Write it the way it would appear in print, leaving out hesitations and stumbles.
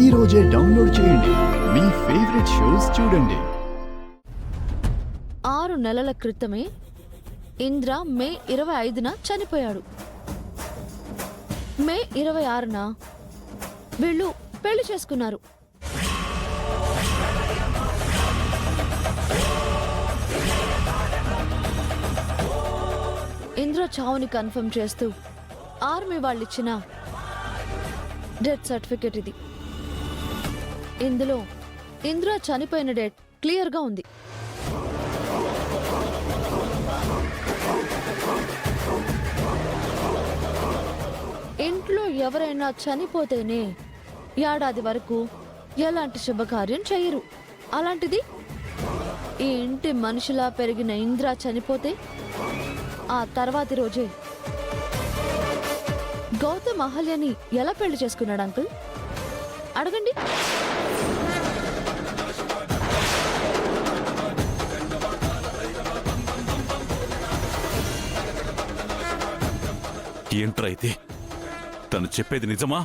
ఈ రోజే డౌన్లోడ్ చేయండి. మీ ఫేవరెట్ షోస్ చూడండి. 6 నెలల క్రితమే ఇంద్ర మే 25న చనిపోయాడు. మే 26న వీళ్ళు పెళ్లి చేసుకున్నారు. ఇంద్ర చావుని కన్ఫర్మ్ చేస్తూ ఆర్మీ వాళ్ళిచ్చిన డెత్ సర్టిఫికేట్ ఇది. ఇందులో ఇంద్ర చనిపోయిన డేట్ క్లియర్గా ఉంది. ఇంట్లో ఎవరైనా చనిపోతేనే ఏడాది వరకు ఎలాంటి శుభకార్యం చేయరు. అలాంటిది ఈ ఇంటి మనిషిలా పెరిగిన ఇంద్ర చనిపోతే ఆ తర్వాతి రోజే గౌతమ్ అహల్యని ఎలా పెళ్లి చేసుకున్నాడు అంకుల్? అడగండి. ఏంట్రా ఇది? తను చెప్పేది నిజమా?